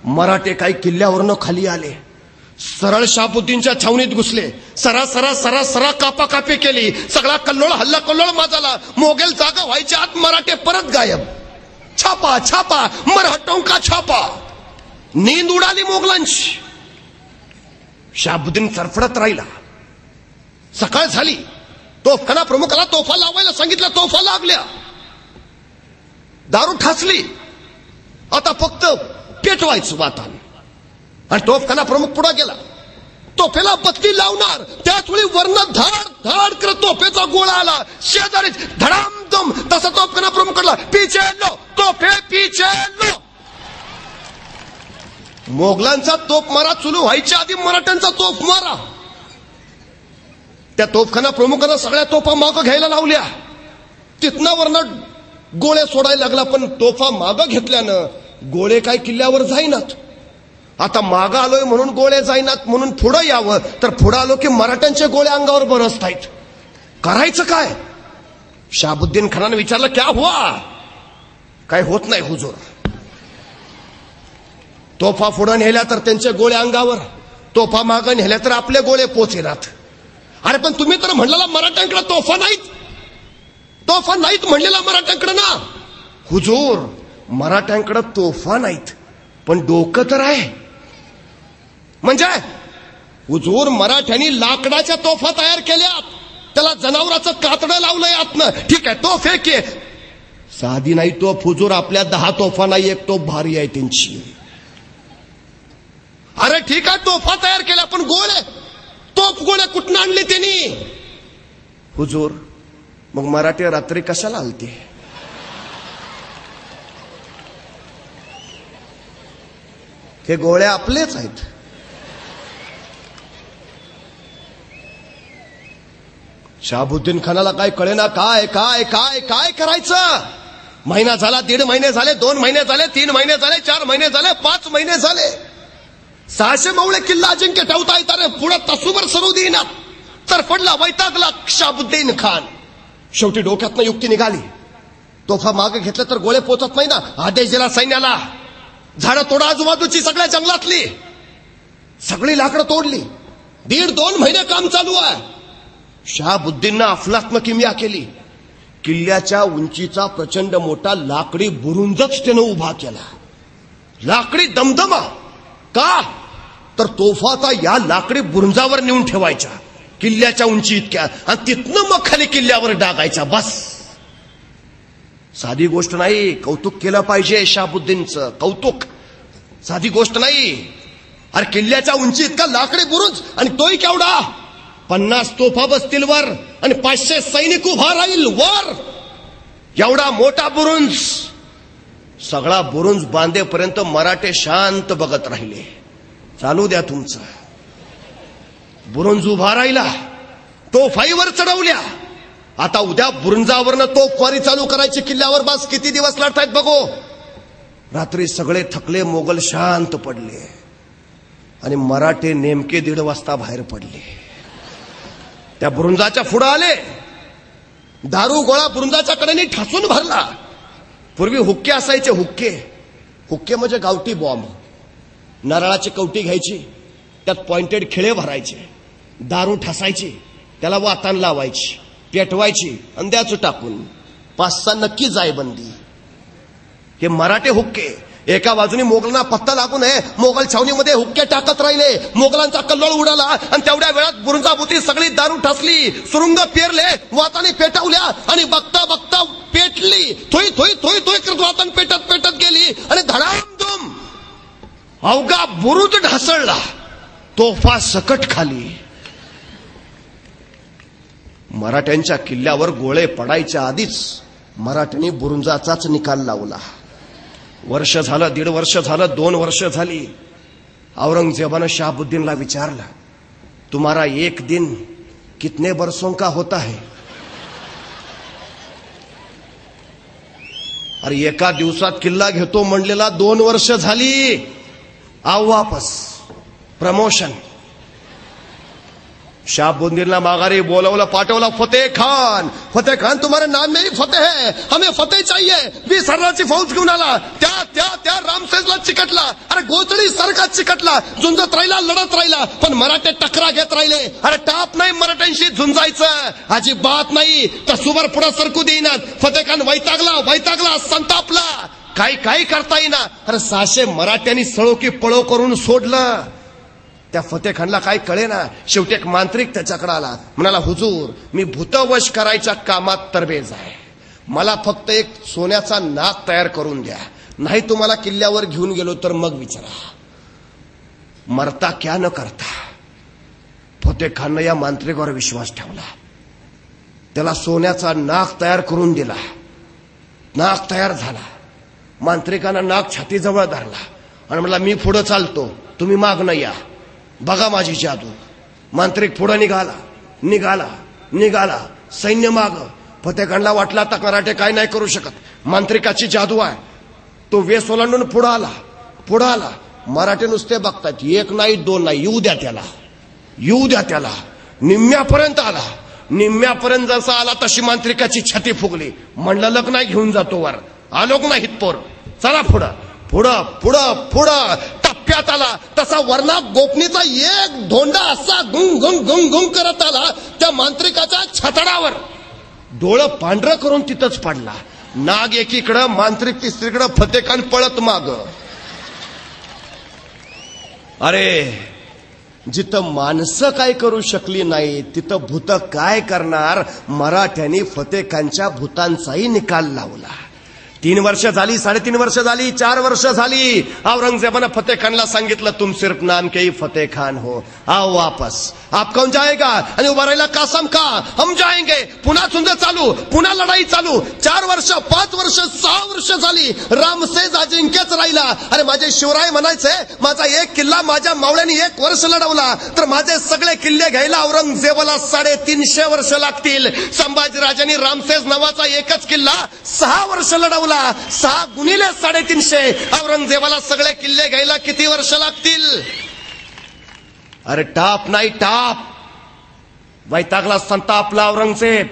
मराठे काही किल्ल्यावरनं खाली आले. सरळ शाबुद्दीनच्या छावणीत घुसले. सरा कापाकापी केली. सगळा हल्ला कल्लोळ माजाला. मोगल जागा व्हायच्या आत मराठे परत गायब. छापा मरहट्टों का छापा. नींद उडाली मोगलांची. शाबुद्दीन सरफडत राहिला. सकाळ झाली. तोफखाना प्रमुखाला तोफा लावायला सांगितलं. तोफा लागल्या. दारू ठासली. आता फक्त पेटवायचं वातान. आणि तोफखाना प्रमुख पुढे गेला. तोफेला बत्ती लावणार त्याच वेळी वर्ण धाड करत तोफेचा गोळा आला. शेजारीच धडामधम. तसा तोफखाना प्रमुखाला पीछे लो, तोफे पीछे लो. मोगलांचा तोफ मारा सुरू व्हायच्या आधी मराठ्यांचा तोफ मारा. त्या तोफखाना प्रमुखानं सगळ्या तोफा मागं घ्यायला लावल्या. तिथनं वर्ण गोळे सोडायला लागला. पण तोफा मागं घेतल्यानं गोळे काय किल्ल्यावर जाईनात. आता मागं आलोय म्हणून गोळे जाईनात म्हणून पुढं यावं, तर पुढं आलो की मराठ्यांचे गोळे अंगावर बरसतायत. करायचं काय. शाबुद्दीन खानानं विचारलं, क्या हुआ. काय होत नाही हुजूर. तोफा पुढं नेल्या तर त्यांचे गोळे अंगावर, तोफा मागं नेल्या तर आपले गोळे पोचेनात. अरे पण तुम्ही तर म्हणलेला मराठ्यांकडे तोफा नाहीत म्हणलेला मराठ्यांकडे ना. हुजूर मराठ्यांकडे तोफा नाहीत पण डोकं तर आहे. म्हणजे हुजूर मराठ्यांनी लाकडाच्या तोफा तयार केल्यात. त्याला जनावराचं कातडं लावलंय आतनं. ठीक आहे तोफ एक साधी नाही तोफ हुजूर. आपल्या 10 तोफा नाही, एक तोफ भारी आहे त्यांची. अरे ठीक आहे, तोफा तयार केला, पण गोळे, तोफ गोळे कुठून आणले त्यांनी? हुजूर, मग मराठी रात्री कशाला आलते? हे गोळे आपलेच आहेत. शहाबुद्दीन खानाला काय कळेना, काय काय काय काय करायचं? महिना झाला, 1.5 महिने झाले, 2 महिने झाले, 3 महिने झाले, 4 महिने झाले, 5 महिने झाले. 600 मावळे किल्ला अजिंक्य ठेवता येतात रे, पुढे तसूवर सरू देईना. तर पडला, वैतागला शहाबुद्दीन खान. शेवटी डोक्यातनं युक्ती निघाली. तोफा मागे घेतलं तर गोळे पोचत नाही ना. आदेश दिला सैन्याला, झाडं तोडा आजूबाजूची सगळ्या जंगलातली. सगळी लाकडं तोडली. 1.5-2 महिने काम चालू आहे. शहाबुद्दीननं अफलातून किमया केली. किल्ल्याच्या उंचीचा प्रचंड मोठा लाकडी बुरुंजच त्यानं उभा केला. लाकडी दमदमा. का? तर तोफाचा या लाकडी बुरुंजावर नेऊन ठेवायच्या, किल्ल्याच्या उंची इतक्या, आणि तिथनं मग खाली किल्ल्यावर डागायचा. बस. साधी गोष्ट नाही. कौतुक केलं पाहिजे शहाबुद्दीनचं. कौतुक साधी गोष्ट नाही. अरे किल्ल्याच्या उंची इतका लाकडी बुरुज, आणि तोही केवढा? 50 तोफा बसतील वर, आणि 500 सैनिक उभा राहील वर. एवढा मोठा बुरुंज. सगळा बुरुंज बांधेपर्यंत मराठे शांत बघत राहिले. चालू द्या तुमचं. बुरुंज उभा राहिला. तोफाईवर चढवल्या. आता उद्या बुरुंजावरनं तोफवारी चालू करायची किल्ल्यावर. बस किती दिवस लढतायत बघू. रात्री सगळे थकले मोगल शांत पडले, आणि मराठे नेमके 1:30 वाजता बाहेर पडले. त्या बुरुंजाच्या पुढे आले. दारू गोळा बुरुंजाच्या कडेने ठासून भरला. पूर्वी हुक्के असायचे. हुक्के, हुक्के म्हणजे गावठी बॉम्ब. नारळाची कवटी घ्यायची, त्यात पॉइंटेड खिळे भरायचे, दारू ठासायची, त्याला वातान लावायची, पेटवायची, आणि द्याचं टाकून. 5-6 नक्की जायबंदी. हे मराठे हुक्के. एका बाजूने मोगलांना पत्ता लागू नये, मोगल छावणीमध्ये हुक्के टाकत राहिले. मोगलांचा कल्लोळ उडाला, आणि तेवढ्या वेळात बुरुंजाभोवती सगळी दारू ठसली. सुरुंग पेरले, वाताने पेटवल्या, आणि बघता बघता पेटली. थोई थोई थोई थोई करत वातान पेटत पेटत गेली, आणि धडामधूम अवघा बुरुज ढासळला. तोफा सकट खाली. मराठ्यांच्या किल्ल्यावर गोळे पडायच्या आधीच मराठ्यांनी बुरुंजाचाच निकाल लावला. वर्ष झालं, 1.5 वर्ष झालं, 2 वर्ष झाली. औरंगजेबानं शहाबुद्दीनला विचारलं, तुम्हारा 1 दिन कितने बरसों का होता है? अरे एका दिवसात किल्ला घेतो म्हणलेला 2 वर्ष झाली. आओ वापस. प्रमोशन. शहाबुद्दीनला माघारी बोलवलं, पाठवलं. फतेह खान तुम्हारे नाम में ही फतेह है, हमें फतेह चाहिए. 20 हजाराची फौज घेऊन आला. त्या रामसेजला चिकटला. अरे गोचडी सारखा चिकटला. झुंजत राहिला, लढत राहिला, पण मराठे टकरा घेत राहिले. अरे टाप नाही मराठ्यांशी झुंजायचं, अजिबात नाही. तसूवर पुढे सरकू देईनात. फतेह खान वैतागला, संतापला. काही करता येईना. अरे 600 मराठ्यांनी सळो की पळो करून सोडलं. त्या फतेह खानला काय कळेना. शेवटी एक मांत्रिक त्याच्याकडे आला. म्हणाला, हुजूर, मी भूतवश करायच्या कामात तरबेज आहे. मला फक्त एक सोन्याचा नाग तयार करून द्या, नाही तुम्हाला किल्ल्यावर घेऊन गेलो तर मग विचारा. मरता क्या न करता. फतेह खाननं या मांत्रिकावर विश्वास ठेवला. त्याला सोन्याचा नाग तयार करून दिला. नाग तयार झाला. मांत्रिकानं नाग छातीजवळ धरला आणि म्हणला, मी पुढे चालतो, तुम्ही मागणं या, बघा माझी जादू. मांत्रिक पुढे निघाला. सैन्य माग. फतेह खानला वाटला आता मराठे काय नाही करू शकत, मांत्रिकाची जादू आहे. तो वेस ओलांडून पुढे आला. मराठे नुसते बघतात. 1 नाही 2 नाही, येऊ द्या त्याला. निम्म्यापर्यंत आला. निम्म्यापर्यंत जसा आला तशी मांत्रिकाची छाती फुगली. म्हणलं लग नाही, घेऊन जातो वर. आलोक नाहीत पोर. चला पुढं. टप्प्यात आला तसा वरना गोपनीचा एक धोंडा असा गुंग गुंग गुंग गुंग करत आला त्या मांत्रिकाच्या छतडावर. डोळं पांढरं करून तिथंच पडला. नाग एकीकडं, मांत्रिक तिसरीकडं, फतेह खान पळत माग. अरे जिथं माणसं काय करू शकली नाही तिथं भूत काय करणार. मराठ्यांनी फतेह खानच्या भूतांचाही निकाल लावला. 3 वर्ष झाली, 3.5 वर्ष झाली, 4 वर्ष झाली. औरंगजेबानं फतेह खानला सांगितलं, तुम सिर्फ नाम के ही फतेह खान हो, आओ वापस. आप कौन जाएगा? आणि उभा राहिला कासम का, हम जाएंगे. पुन्हा झुंज चालू, पुन्हा लढाई चालू. 4 वर्ष, 5 वर्ष, 6 वर्ष झाली. रामसेज अजिंक्यच राहिला. अरे माझे शिवराय म्हणायचे, माझा एक किल्ला माझ्या मावळ्यांनी 1 वर्ष लढवला तर माझे सगळे किल्ले घ्यायला औरंगजेबाला 350 वर्ष लागतील. संभाजीराजांनी रामसेज नावाचा एकच किल्ला 6 वर्ष लढवला. 6 गुणिले 350. औरंगजेबाला सगळे किल्ले घ्यायला किती वर्ष लागतील? अरे टाप नाही टाप. वैतागला संतापला औरंगजेब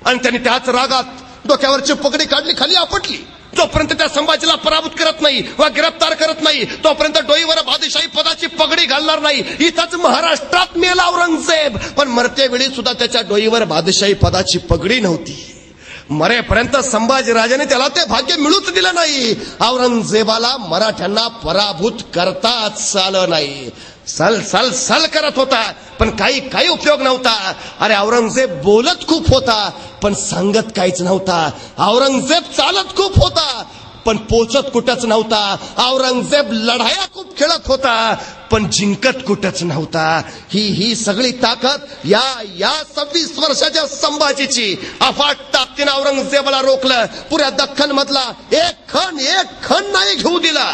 आणि त्यांनी त्याच रागात डोक्यावरची पगडी काढली, खाली आपटली. जोपर्यंत त्या संभाजीला पराभूत करत नाही वा गिरफ्तार करत नाही तोपर्यंत डोईवर बादशाही पदाची पगडी घालणार नाही. इथंच महाराष्ट्रात मेला औरंगजेब, पण मरते वेळी सुद्धा त्याच्या डोईवर बादशाही पदाची पगडी नव्हती. मरेपर्यंत संभाजीराजाने त्याला ते भाग्य मिळूच दिलं नाही. औरंगजेबाला मराठ्यांना पराभूत करताच आलं नाही. सल सल सल करत होता पण काही उपयोग नव्हता. अरे औरंगजेब बोलत खूप होता पण सांगत काहीच नव्हता. औरंगजेब चालत खूप होता पण पोचत कुठंच नव्हता. औरंगजेब लढाया खूप खेळत होता पण जिंकत कुठंच नव्हता. ही सगळी ताकद या 26 वर्षाच्या संभाजीची. अफाट ताकदीनं औरंगजेबाला रोखलं. पुऱ्या दख्खन मधला एक खण नाही घेऊ दिला.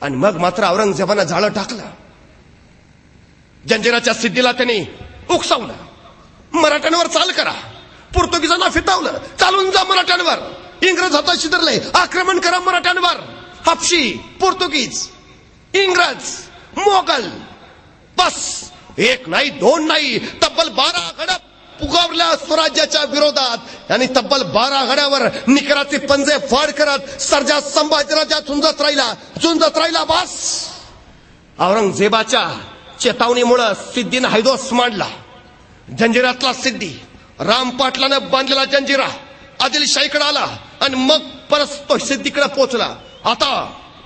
आणि मग मात्र औरंगजेबानं जाळं टाकलं. जंजिराच्या सिद्धीला त्यांनी उकसावलं. मराठ्यांवर चाल करा. पोर्तुगीजांना फितावलं, चालून जा मराठ्यांवर. इंग्रज हातात शिदरले, आक्रमण करा मराठ्यांवर. हापशी, पोर्तुगीज, इंग्रज, मोगल, बस 1 नाही 2 नाही, तब्बल 12 घड्या पुकारल्या स्वराज्याच्या विरोधात. आणि तब्बल 12 घड्यावर निकराचे पंजे फाड करत सर्जा संभाजीराजा झुंजत राहिला. बस औरंगजेबाच्या चेतावणीमुळे सिद्धीनं हैदोस मांडला. जंजिरातला सिद्धी राम पाटलानं बांधलेला जंजिरा आदिलशाहीकडे आला आणि मग परत तो सिद्धीकडे पोहोचला. आता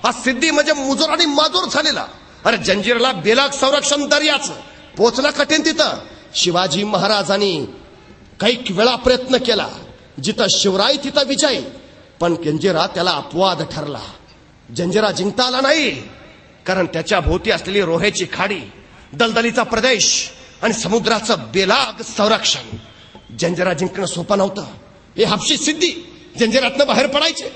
हा सिद्धी म्हणजे मुजोर आणि माजोर झालेला. अरे जंजिराला बेलाग संरक्षण दर्याचं पोहोचला कठीण. तिथं शिवाजी महाराजांनी काही वेळा प्रयत्न केला. जिथं शिवराय तिथं विजय, पण जंजिरा त्याला अपवाद ठरला. जंजिरा जिंकता आला नाही कारण त्याच्या भोवती असलेली रोह्याची खाडी, दलदलीचा प्रदेश आणि समुद्राचं बेलाग संरक्षण. जंजिरा जिंकणं सोपं नव्हतं. हे हापशी सिद्धी जंजिरातनं बाहेर पडायचे,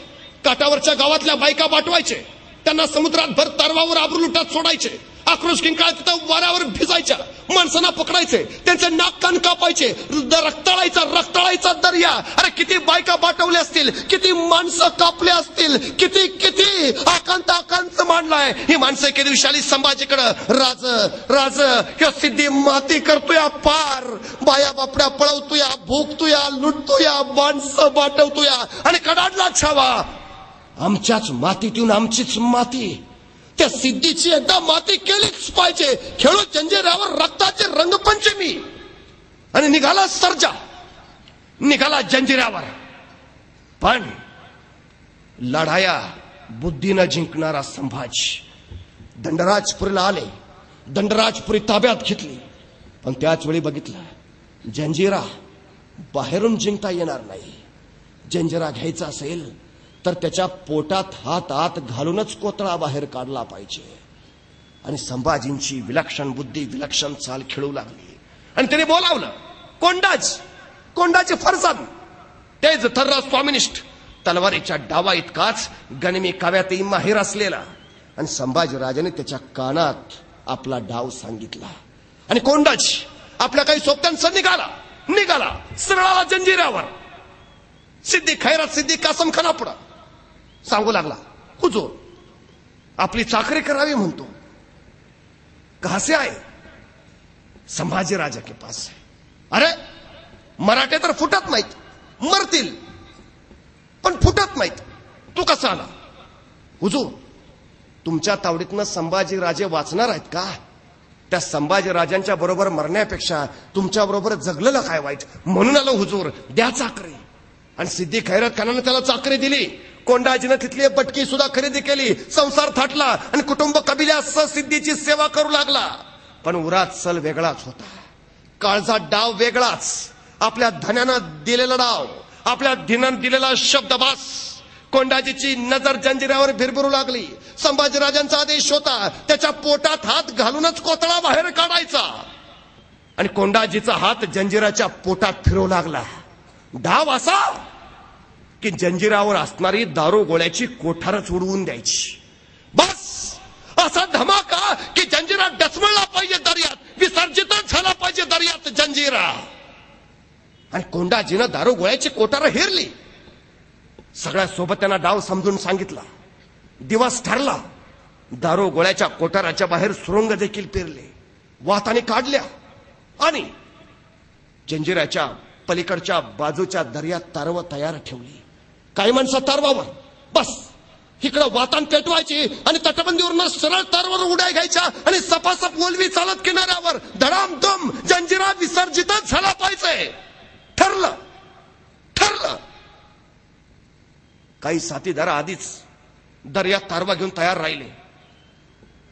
काठावरच्या गावातल्या बायका पाठवायचे, त्यांना समुद्रात भर तरवावर आबरू लुटात सोडायचे. आक्रोश किंकाळ तिथं वाऱ्यावर भिजायच्या, माणसांना पकडायचे, त्यांचे नाक कान कापायचे, रक्ताळायचा दर्या. अरे किती बायका पाठवल्या असतील, किती माणसं कापले असतील, किती आकांत मांडलाय. ही माणसं किती विशाली संभाजीकडं राज ह्यो सिद्धी माती करतोय पार. बाया बापड्या पळवतोय, भोगतोय, लुटतोय, माणसं पाठवतोय आणि कडाडला छावा. आमच्याच मातीतून आमचीच माती. त्या सिद्धीची एकदा माती केलीच पाहिजे. खेळू जंजिरावर रक्ताचे रंगपंचमी. आणि निघाला सर्जा, निघाला जंजिरावर. पण लढाया बुद्धीनं जिंकणारा संभाजी दंडराजपुरीला आले. दंडराजपुरी ताब्यात घेतली. पण त्याच वेळी बघितलं जंजिरा बाहेरून जिंकता येणार नाही. जंजिरा घ्यायचा असेल तर त्याच्या पोटात हात आत घालूनच कोतळा बाहेर काढला पाहिजे. आणि संभाजींची विलक्षण बुद्धी, विलक्षण चाल खेळू लागली. आणि त्याने बोलावलं कोंडाचे फरसान, तेज थर्रा स्वामिनिष्ठ, तलवारीच्या डावा इतकाच गनिमी काव्यातही माहीर असलेला. आणि संभाजीराजाने त्याच्या कानात आपला डाव सांगितला. आणि कोंडाजी आपल्या काही सोबत्यांचा निघाला सरळाला जंजिरावर. सिद्धी खैरात सिद्धी कासम खाना पुढा सांगू लागला, हुजूर आपली चाकरी करावी म्हणतो. कहा से आए? संभाजी राजा के पास है. अरे मराठे तर फुटत नाहीत, मरतील पण फुटत नाहीत. तू कसा आला? हुजूर तुमच्या तावडीतनं संभाजी राजे वाचणार आहेत का? त्या संभाजी राजांच्या बरोबर मरण्यापेक्षा तुमच्या बरोबर जगलेलं काय वाईट, म्हणून आलो हुजूर, द्या चाकरी. आणि सिद्धी खैरत खानानं त्याला चाकरी दिली. कोंडाजीनं तिथली बटकी सुद्धा खरेदी केली. संसार थाटला आणि कुटुंब कबिल्यासह सिद्धीची सेवा करू लागला. पण उरात सल वेगळाच होता, काळजा डाव वेगळाच. आपल्या धन्यानं दिलेला डाव, आपल्या धिनानं दिलेला शब्दबास कोंडाजीची नजर जंजिरावर भिरभिरू लागली. संभाजीराजांचा आदेश होता त्याच्या पोटात हात घालूनच कोतळा बाहेर काढायचा. आणि कोंडाजीचा हात जंजिराच्या पोटात फिरवू लागला. डाव असा की जंजिरावर असणारी दारू गोळ्याची कोठारच उडवून द्यायची. बस असा धमाका की जंजिरा डचमळला पाहिजे दर्यात, विसर्जितच झाला पाहिजे दर्यात जंजिरा. आणि कोंडाजीनं दारू गोळ्याची कोठार हेरली. सगळ्या सोबत्यांना डाव समजून सांगितला. दिवस ठरला. दारू गोळ्याच्या कोठाराच्या बाहेर सुरुंग देखील पेरले, वाताने काढल्या आणि जंजिराच्या पलीकडच्या बाजूच्या दर्यात तारवं तयार ठेवली. काही माणसं तारवावर, बस इकडं वातान पेटवायची आणि तटबंदीवरून सरळ तारवर उड्या घ्यायच्या आणि सपासप ओलवी चालत किनाऱ्यावर धडामधम जंजिरा विसर्जितच झाला पाहिजे. ठरलं ठरलं. काही साथीदार आधीच दर्यात तारवा घेऊन तयार राहिले.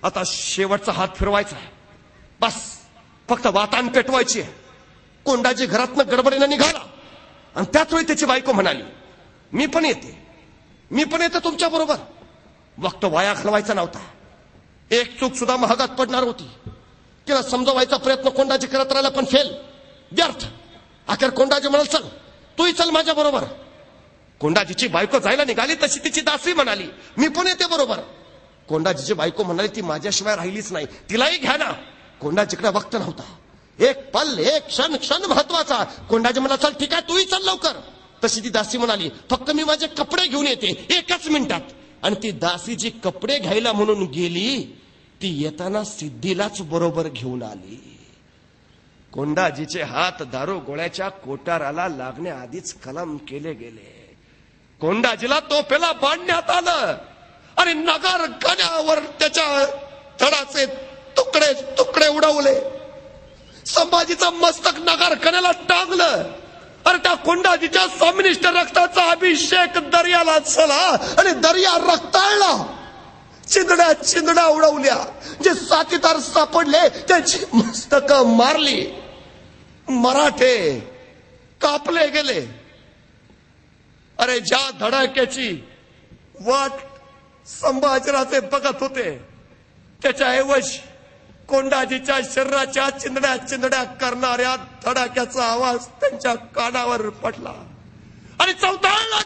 आता शेवटचा हात फिरवायचा आहे. बस फक्त वातान पेटवायची आहे. कोंडाजी घरातनं गडबडीनं निघाला आणि त्याच वेळी त्याची बायको म्हणाली, मी पण येते तुमच्या बरोबर. वक्त वाया घालवायचा नव्हता. एक चूक सुद्धा महागात पडणार होती. तिला समजवायचा प्रयत्न कोंडाजी करत राहिला पण फेल, व्यर्थ. अखेर कोंडाजी म्हणाल, चल तूही चल माझ्या बरोबर. कोंडाजीची बायको जायला निघाली तशी तिची दासी म्हणाली, मी पण येते बरोबर. कोंडाजीची बायको म्हणाली, ती माझ्याशिवाय राहिलीच नाही, तिलाही घ्या ना. कोंडाजीकडे वक्त नव्हता. एक पल, एक क्षण महत्वाचा. कोंडाजी म्हणाला, चल ठीक आहे तूही चल लवकर. तशी ती दासी म्हणाली, फक्त मी माझे कपडे घेऊन येते एकाच मिनिटात. आणि ती दासी जी कपडे घ्यायला म्हणून गेली ती येताना सिद्धीलाच बरोबर घेऊन आली. कोंडाजीचे हात दारू गोळ्याच्या कोटाराला लागण्याआधीच कलम केले गेले. कोंडाजीला तोफेला बांधण्यात आलं आणि नगर गण्यावर त्याच्या धडाचे तुकडे तुकडे उडवले. संभाजीचं मस्तक नगर कण्याला टांगलं. अरे त्या कोंडाजीच्या स्वामिनिष्ठ रक्ताचा अभिषेक दर्याला झाला आणि दर्या रक्ताळला. चिंदड्या उडवल्या. जे साथीदार सापडले त्यांची मस्तक मारली. मराठे कापले गेले. अरे ज्या धडाक्याची वाट संभाजीराजे बघत होते त्याच्याऐवजी कोंडाजीच्या शरीराच्या चिंदड्या करणाऱ्या धडाक्याचा आवाज त्यांच्या कानावर पडला आणि चौताळला